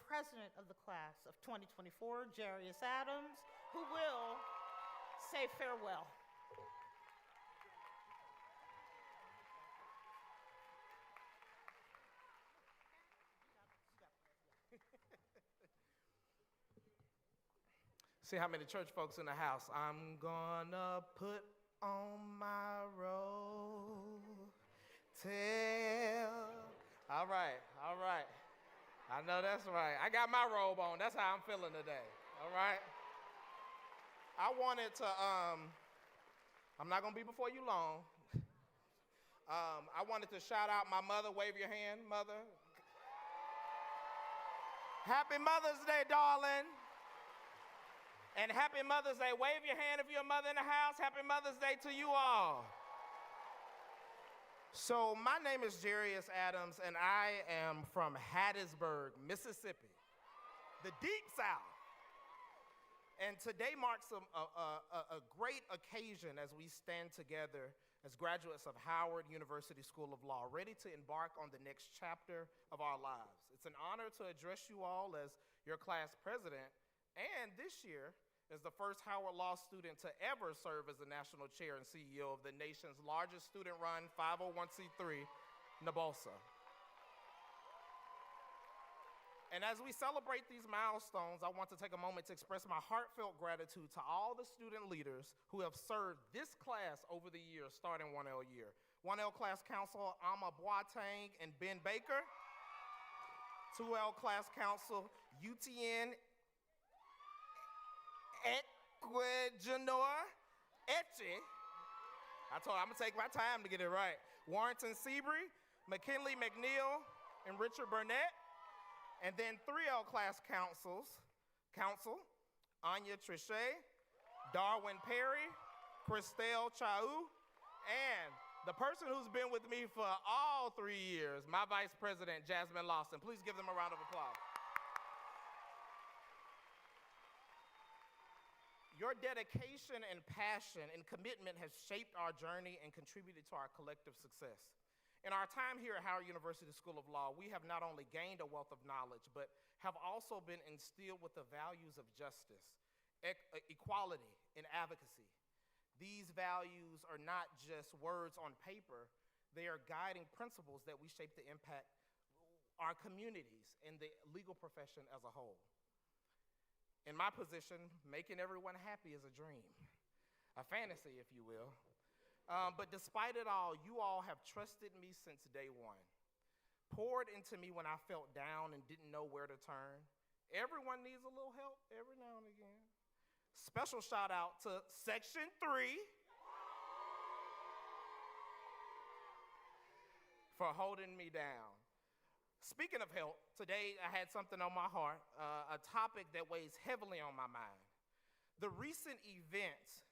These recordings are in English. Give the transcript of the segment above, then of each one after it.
president of the class of 2024, Jarrius Adams, who will say farewell. See how many church folks in the house. I'm gonna put on my robe. All right. I know that's right. I got my robe on. That's how I'm feeling today. All right. I wanted to, I'm not gonna be before you long. I wanted to shout out my mother. Wave your hand, mother. Happy Mother's Day, darling. And happy Mother's Day. Wave your hand if you're a mother in the house. Happy Mother's Day to you all. So my name is Jarrius Adams, and I am from Hattiesburg, Mississippi, the Deep South. And today marks a great occasion as we stand together as graduates of Howard University School of Law, ready to embark on the next chapter of our lives. It's an honor to address you all as your class president, and this year as the first Howard Law student to ever serve as the national chair and CEO of the nation's largest student-run 501c3, NABOSA. And as we celebrate these milestones, I want to take a moment to express my heartfelt gratitude to all the student leaders who have served this class over the years, starting 1L year. 1L class counsel Amma Boateng and Ben Baker. 2L class counsel UTN Equijanor Etche. I told her I'm gonna take my time to get it right. Warrington Seabury, McKinley McNeil, and Richard Burnett. And then 3L class counsel, Anya Trichet, Darwin Perry, Christelle Chau, and the person who's been with me for all 3 years, my vice president, Jasmine Lawson. Please give them a round of applause. Your dedication and passion and commitment has shaped our journey and contributed to our collective success. In our time here at Howard University School of Law, we have not only gained a wealth of knowledge, but have also been instilled with the values of justice, equality, and advocacy. These values are not just words on paper, they are guiding principles that we shape to impact our communities and the legal profession as a whole. In my position, making everyone happy is a dream, a fantasy, if you will. But despite it all, you all have trusted me since day one, poured into me when I felt down and didn't know where to turn. Everyone needs a little help every now and again. Special shout out to Section 3 for holding me down. Speaking of help, today I had something on my heart, a topic that weighs heavily on my mind. The recent events,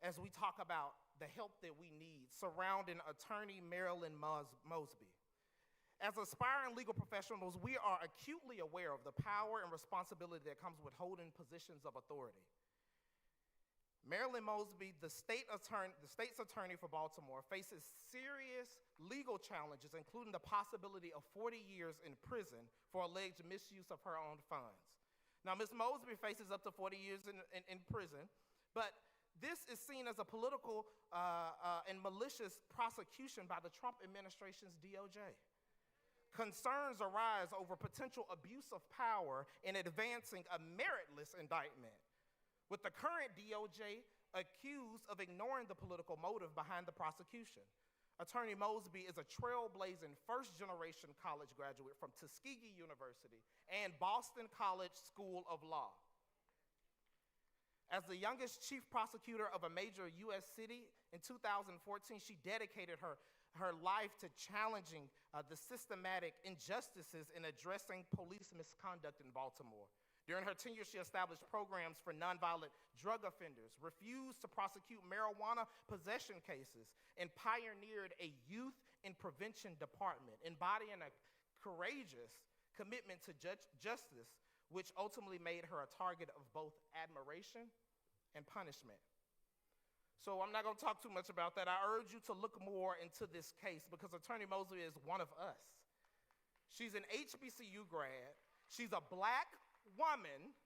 as we talk about the help that we need, surrounding attorney Marilyn Mosby. As aspiring legal professionals, we are acutely aware of the power and responsibility that comes with holding positions of authority. Marilyn Mosby, the state's attorney for Baltimore, faces serious legal challenges, including the possibility of 40 years in prison for alleged misuse of her own funds. Now, Ms. Mosby faces up to 40 years in prison, but this is seen as a political and malicious prosecution by the Trump administration's DOJ. Concerns arise over potential abuse of power in advancing a meritless indictment, with the current DOJ accused of ignoring the political motive behind the prosecution. Attorney Mosby is a trailblazing first-generation college graduate from Tuskegee University and Boston College School of Law. As the youngest chief prosecutor of a major U.S. city in 2014, she dedicated her life to challenging the systematic injustices in addressing police misconduct in Baltimore. During her tenure, she established programs for nonviolent drug offenders, refused to prosecute marijuana possession cases, and pioneered a youth and prevention department, embodying a courageous commitment to justice, which ultimately made her a target of both admiration and punishment. So I'm not going to talk too much about that. I urge you to look more into this case because Attorney Mosby is one of us. She's an HBCU grad. She's a black woman,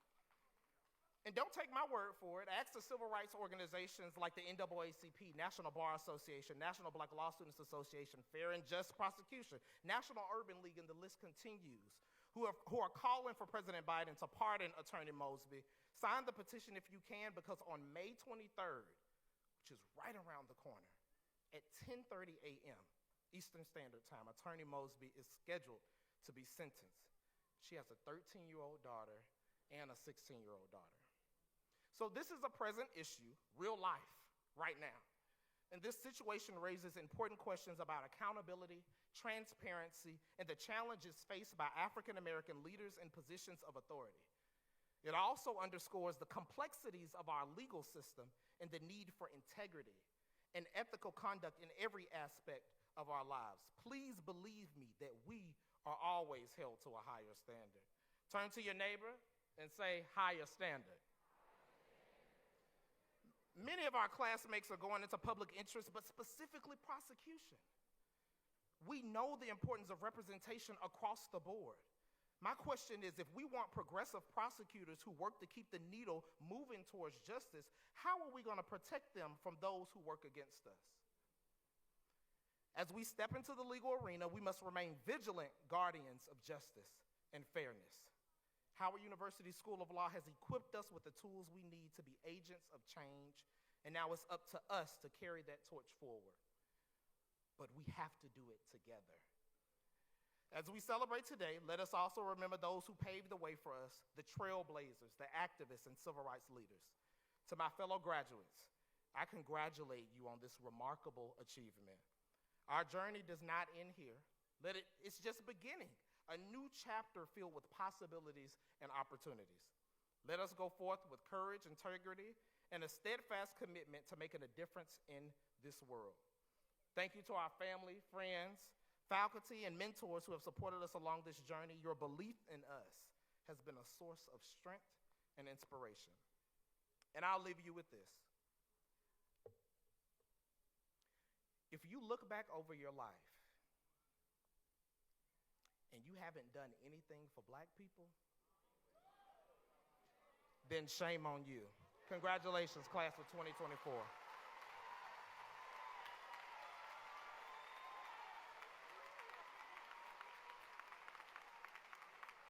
and don't take my word for it. Ask the civil rights organizations like the NAACP, National Bar Association, National Black Law Students Association, Fair and Just Prosecution, National Urban League, and the list continues, who are calling for President Biden to pardon Attorney Mosby. Sign the petition if you can, because on May 23rd, which is right around the corner, at 10:30 a.m. Eastern Standard Time, Attorney Mosby is scheduled to be sentenced. She has a 13-year-old daughter and a 16-year-old daughter. So this is a present issue, real life, right now. And this situation raises important questions about accountability, transparency, and the challenges faced by African American leaders in positions of authority. It also underscores the complexities of our legal system and the need for integrity and ethical conduct in every aspect of our lives. Please believe me that we are always held to a higher standard. Turn to your neighbor and say, higher standard. Many of our classmates are going into public interest, but specifically prosecution. We know the importance of representation across the board. My question is, if we want progressive prosecutors who work to keep the needle moving towards justice, how are we going to protect them from those who work against us? As we step into the legal arena, we must remain vigilant guardians of justice and fairness. Howard University School of Law has equipped us with the tools we need to be agents of change, and now it's up to us to carry that torch forward. But we have to do it together. As we celebrate today, let us also remember those who paved the way for us, the trailblazers, the activists, and civil rights leaders. To my fellow graduates, I congratulate you on this remarkable achievement. Our journey does not end here. It's just beginning, a new chapter filled with possibilities and opportunities. Let us go forth with courage, integrity, and a steadfast commitment to making a difference in this world. Thank you to our family, friends, faculty, and mentors who have supported us along this journey. Your belief in us has been a source of strength and inspiration. And I'll leave you with this. If you look back over your life and you haven't done anything for black people, then shame on you. Congratulations, class of 2024.